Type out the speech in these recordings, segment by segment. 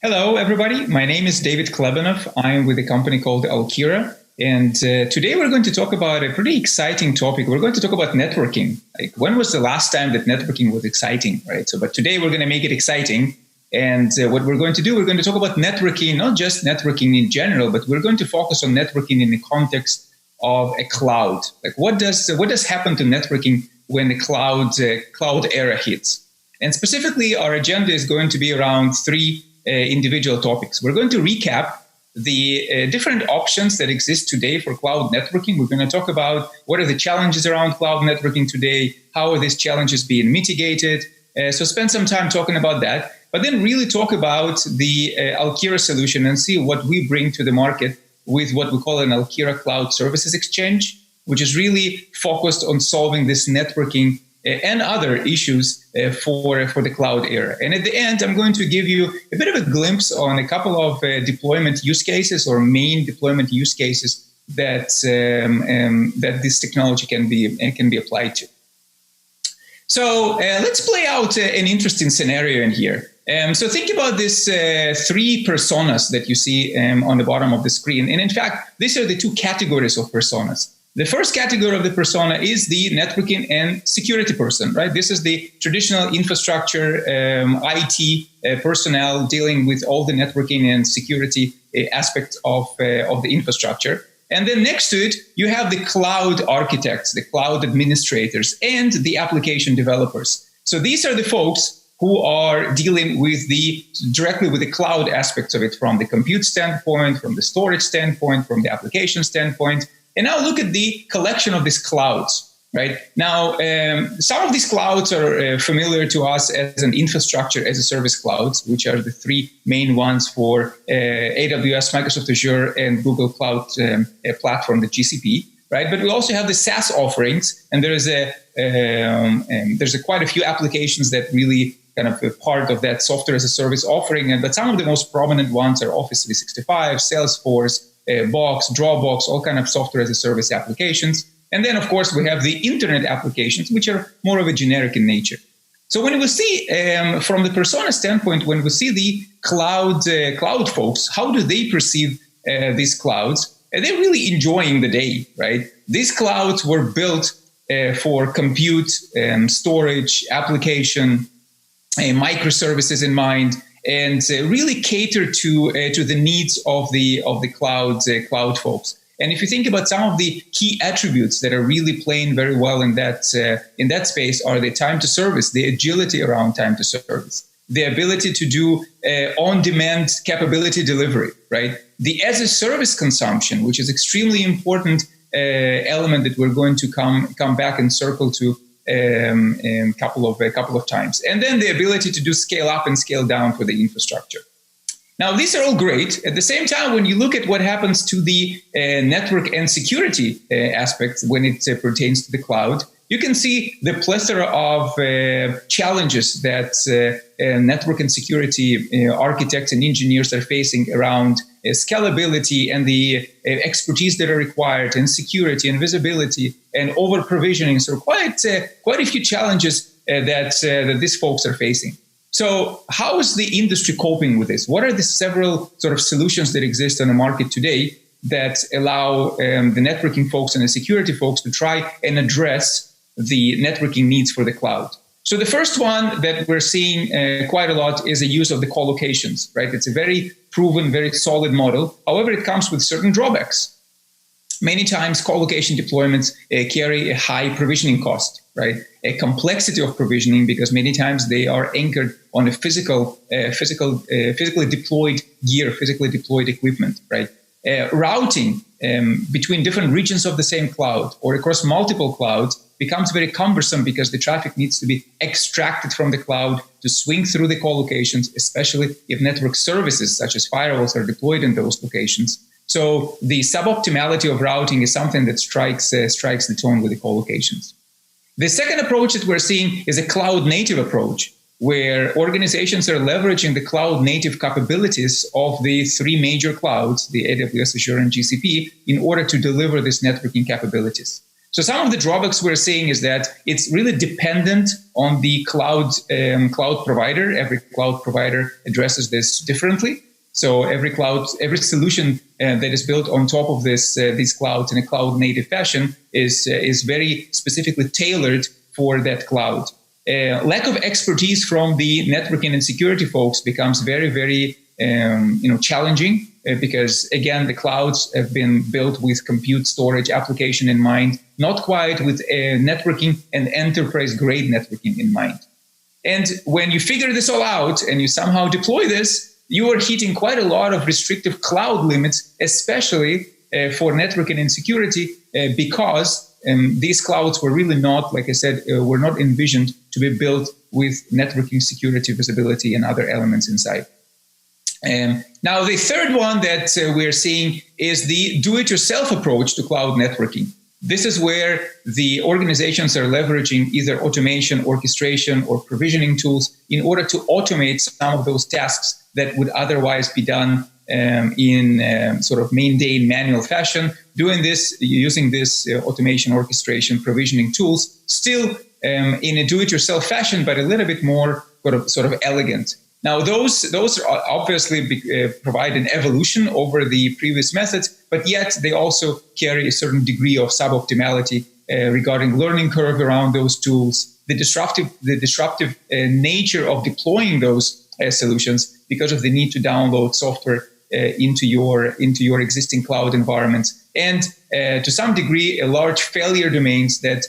Hello, everybody. My name is David Klebanov. I'm with a company called Alkira. And today we're going to talk about a pretty exciting topic. We're going to talk about networking. Like, when was the last time that networking was exciting, right? But today we're going to make it exciting. And what we're going to do, we're going to talk about networking, not just networking in general, but we're going to focus on networking in the context of a cloud. Like, what does happen to networking when the cloud era hits? And specifically, our agenda is going to be around three individual topics. We're going to recap the different options that exist today for cloud networking. We're going to talk about what are the challenges around cloud networking today, how are these challenges being mitigated. So spend some time talking about that, but then really talk about the Alkira solution and see what we bring to the market with what we call an Alkira Cloud Services Exchange, which is really focused on solving this networking and other issues for the cloud era. And at the end, I'm going to give you a bit of a glimpse on a couple of deployment use cases or main deployment use cases that this technology can be applied to. So let's play out an interesting scenario in here. So think about this three personas that you see on the bottom of the screen. And in fact, these are the two categories of personas. The first category of the persona is the networking and security person, right? This is the traditional infrastructure, IT personnel dealing with all the networking and security aspects of the infrastructure. And then next to it, you have the cloud architects, the cloud administrators, and the application developers. So these are the folks who are dealing with directly with the cloud aspects of it, from the compute standpoint, from the storage standpoint, from the application standpoint. And now look at the collection of these clouds, right? Now, some of these clouds are familiar to us as an infrastructure as a service clouds, which are the three main ones for AWS, Microsoft Azure, and Google Cloud Platform, the GCP, right? But we also have the SaaS offerings, and there's quite a few applications that really kind of a part of that software as a service offering. But some of the most prominent ones are Office 365, Salesforce, Box, Dropbox, all kind of software as a service applications. And then, of course, we have the internet applications, which are more of a generic in nature. So when we see, from the persona standpoint, when we see the cloud folks, how do they perceive these clouds? They're really enjoying the day, right? These clouds were built for compute, storage, application, microservices in mind, and really cater to the needs of the cloud folks. And if you think about some of the key attributes that are really playing very well in that space, are the time to service, the agility around time to service, the ability to do on-demand capability delivery, right? The as-a-service consumption, which is extremely important element that we're going to come back and circle to a couple of times. And then the ability to do scale up and scale down for the infrastructure. Now, these are all great. At the same time, when you look at what happens to the network and security aspects when it pertains to the cloud, you can see the plethora of challenges that network and security architects and engineers are facing around scalability and the expertise that are required, and security and visibility and over provisioning. So quite a few challenges that these folks are facing. So how is the industry coping with this? What are the several sort of solutions that exist on the market today that allow the networking folks and the security folks to try and address the networking needs for the cloud? So the first one that we're seeing quite a lot is the use of the co-locations, right? It's a very proven, very solid model. However, it comes with certain drawbacks. Many times co-location deployments carry a high provisioning cost, right? A complexity of provisioning, because many times they are anchored on a physically deployed gear, physically deployed equipment, right? Routing between different regions of the same cloud or across multiple clouds becomes very cumbersome, because the traffic needs to be extracted from the cloud to swing through the co-locations, especially if network services such as firewalls are deployed in those locations. So the suboptimality of routing is something that strikes the tone with the co-locations. The second approach that we're seeing is a cloud-native approach, where organizations are leveraging the cloud-native capabilities of the three major clouds, the AWS, Azure, and GCP, in order to deliver these networking capabilities. So some of the drawbacks we're seeing is that it's really dependent on the cloud provider. Every cloud provider addresses this differently. So every solution that is built on top of these clouds in a cloud-native fashion is very specifically tailored for that cloud. Lack of expertise from the networking and security folks becomes very, very challenging because, again, the clouds have been built with compute storage application in mind, not quite with networking and enterprise-grade networking in mind. And when you figure this all out and you somehow deploy this, you are hitting quite a lot of restrictive cloud limits, especially for networking and security, because these clouds were really not, like I said, were not envisioned to be built with networking, security, visibility, and other elements inside. Now, the third one that we're seeing is the do-it-yourself approach to cloud networking. This is where the organizations are leveraging either automation, orchestration, or provisioning tools in order to automate some of those tasks that would otherwise be done in sort of mundane manual fashion. Doing this, using this automation, orchestration, provisioning tools, still in a do-it-yourself fashion, but a little bit more sort of elegant. Now, those are obviously provide an evolution over the previous methods, but yet they also carry a certain degree of suboptimality regarding learning curve around those tools, the disruptive nature of deploying those solutions because of the need to download software into your existing cloud environments, and to some degree, a large failure domains that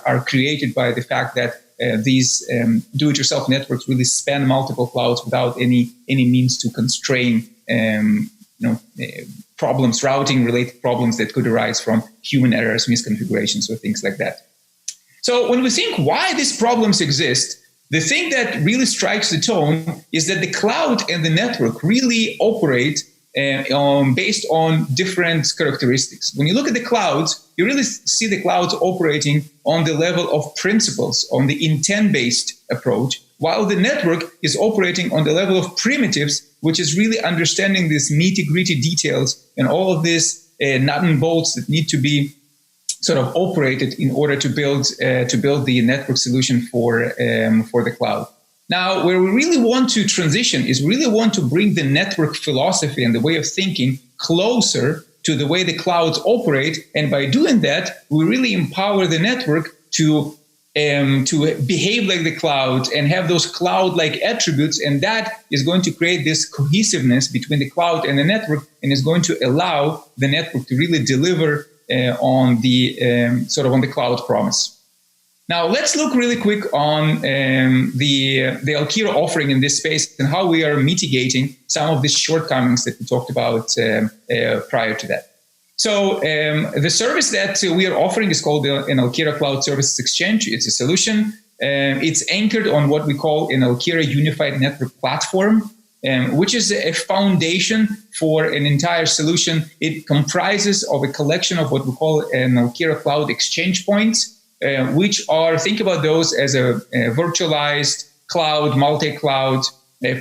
are created by the fact that these do-it-yourself networks really span multiple clouds without any means to constrain problems, routing-related problems that could arise from human errors, misconfigurations, or things like that. So when we think why these problems exist, the thing that really strikes the tone is that the cloud and the network really operate based on different characteristics. When you look at the clouds, you really see the clouds operating on the level of principles, on the intent-based approach, while the network is operating on the level of primitives, which is really understanding these nitty-gritty details and all of these nut and bolts that need to be sort of operated in order to build the network solution for the cloud. Now, where we really want to transition is really want to bring the network philosophy and the way of thinking closer to the way the clouds operate. And by doing that, we really empower the network to behave like the cloud and have those cloud-like attributes. And that is going to create this cohesiveness between the cloud and the network, and is going to allow the network to really deliver on the cloud promise. Now, let's look really quick on the Alkira offering in this space and how we are mitigating some of the shortcomings that we talked about prior to that. So the service that we are offering is called an Alkira Cloud Services Exchange. It's a solution. It's anchored on what we call an Alkira Unified Network Platform, which is a foundation for an entire solution. It comprises of a collection of what we call an Alkira Cloud Exchange points, which are, think about those as a virtualized cloud, multi-cloud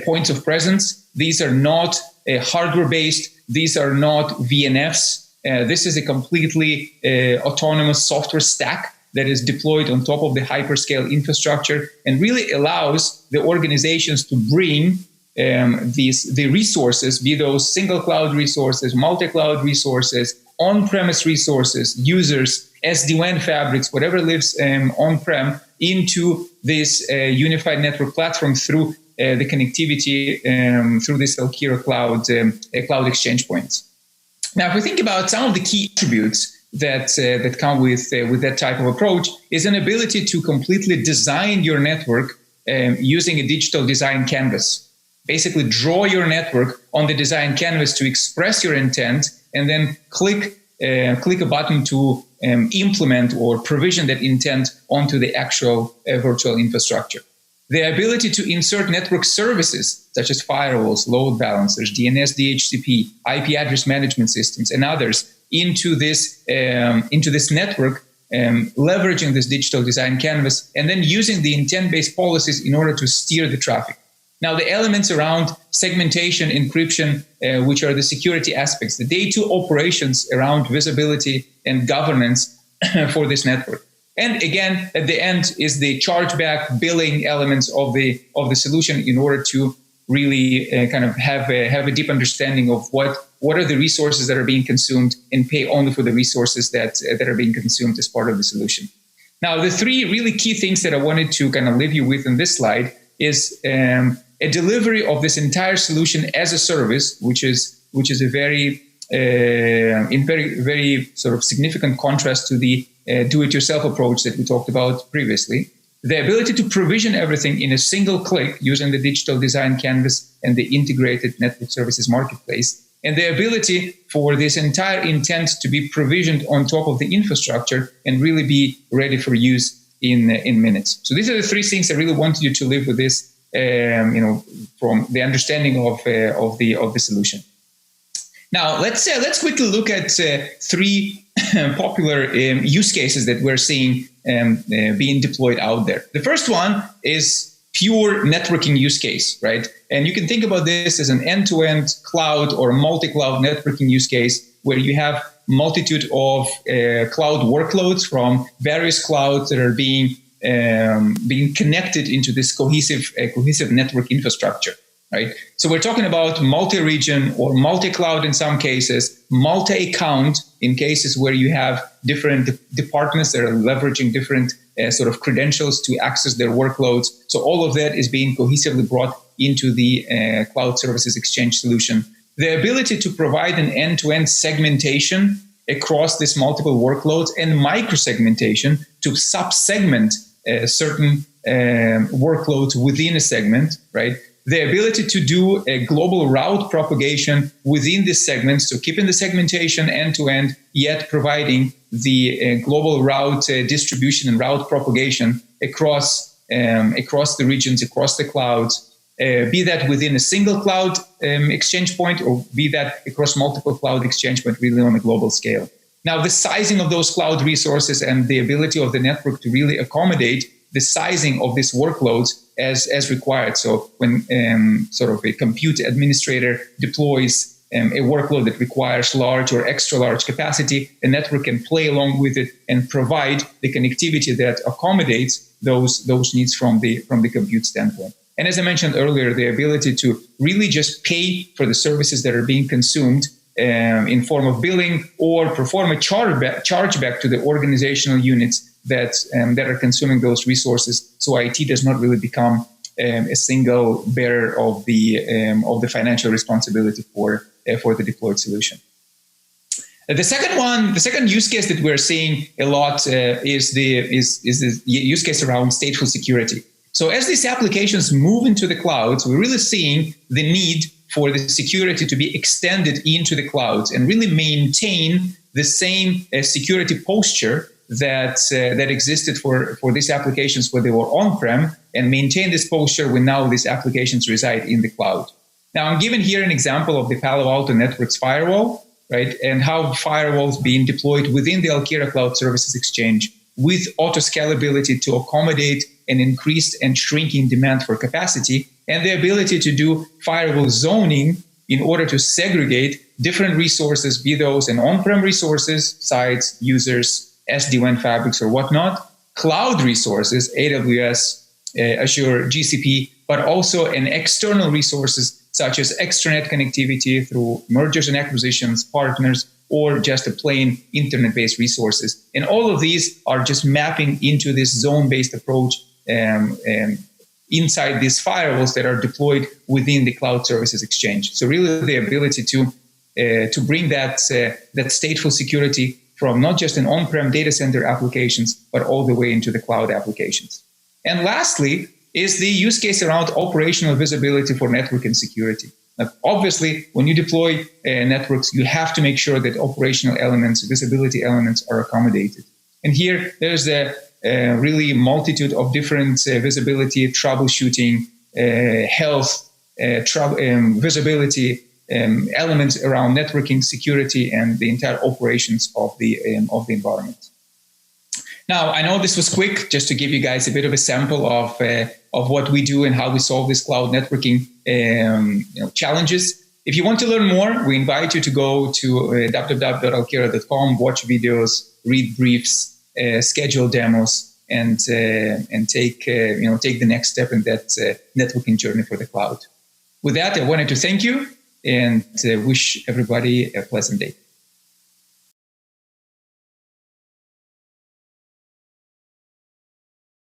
points of presence. These are not hardware-based. These are not VNFs. This is a completely autonomous software stack that is deployed on top of the hyperscale infrastructure and really allows the organizations to bring the resources, be those single cloud resources, multi-cloud resources, on-premise resources, users, SD-WAN fabrics, whatever lives on-prem, into this unified network platform through the connectivity through this Alkira cloud exchange points. Now, if we think about some of the key attributes that come with that type of approach, is an ability to completely design your network using a digital design canvas. Basically, draw your network on the design canvas to express your intent, and then click a button to implement or provision that intent onto the actual virtual infrastructure. The ability to insert network services such as firewalls, load balancers, DNS, DHCP, IP address management systems, and others into this network, leveraging this digital design canvas, and then using the intent-based policies in order to steer the traffic. Now, the elements around segmentation, encryption, which are the security aspects, the day-to operations around visibility and governance for this network. And again, at the end is the chargeback billing elements of the solution in order to really kind of have a deep understanding of what are the resources that are being consumed and pay only for the resources that are being consumed as part of the solution. Now, the three really key things that I wanted to kind of leave you with in this slide is a delivery of this entire solution as a service, which is a very sort of significant contrast to the do-it-yourself approach that we talked about previously. The ability to provision everything in a single click using the digital design canvas and the integrated network services marketplace, and the ability for this entire intent to be provisioned on top of the infrastructure and really be ready for use in minutes. So these are the three things I really wanted you to live with this, from the understanding of the solution. Now let's quickly look at three popular use cases that we're seeing being deployed out there. The first one is pure networking use case, right? And you can think about this as an end-to-end cloud or multi-cloud networking use case where you have multitude of cloud workloads from various clouds that are being connected into this cohesive network infrastructure, right? So we're talking about multi-region or multi-cloud in some cases, multi-account in cases where you have different departments that are leveraging different sort of credentials to access their workloads. So all of that is being cohesively brought into the Cloud Services Exchange solution. The ability to provide an end-to-end segmentation across these multiple workloads and micro-segmentation to sub-segment certain workloads within a segment, right? The ability to do a global route propagation within this segment, so keeping the segmentation end-to-end, yet providing the global route distribution and route propagation across the regions, across the clouds, be that within a single cloud exchange point or be that across multiple cloud exchange point really on a global scale. Now, the sizing of those cloud resources and the ability of the network to really accommodate the sizing of these workloads as required. So when sort of a compute administrator deploys a workload that requires large or extra large capacity, a network can play along with it and provide the connectivity that accommodates those needs from the compute standpoint. And as I mentioned earlier, the ability to really just pay for the services that are being consumed in form of billing or perform a chargeback to the organizational units that are consuming those resources, so IT does not really become a single bearer of the financial responsibility for the deployed solution. The second use case that we're seeing a lot is the use case around stateful security. So as these applications move into the clouds, we're really seeing the need for the security to be extended into the clouds and really maintain the same security posture that existed for these applications where they were on-prem, and maintain this posture when now these applications reside in the cloud. Now, I'm giving here an example of the Palo Alto Networks firewall, right, and how firewalls being deployed within the Alkira Cloud Services Exchange with auto scalability to accommodate an increased and shrinking demand for capacity, and the ability to do firewall zoning in order to segregate different resources, be those an on-prem resources, sites, users, SD-WAN fabrics or whatnot, cloud resources, AWS, Azure, GCP, but also an external resources such as extranet connectivity through mergers and acquisitions, partners, or just a plain internet-based resources. And all of these are just mapping into this zone-based approach inside these firewalls that are deployed within the Cloud Services Exchange. So really the ability to bring that stateful security from not just an on-prem data center applications, but all the way into the cloud applications. And lastly is the use case around operational visibility for network and security. Now, obviously, when you deploy networks, you have to make sure that operational elements, visibility elements are accommodated. And here, there's a really multitude of different visibility, troubleshooting, health, visibility elements around networking, security, and the entire operations of the environment. Now, I know this was quick, just to give you guys a bit of a sample of what we do and how we solve these cloud networking challenges. If you want to learn more, we invite you to go to www.alkira.com, watch videos, read briefs, schedule demos, and take the next step in that networking journey for the cloud. With that, I wanted to thank you and wish everybody a pleasant day.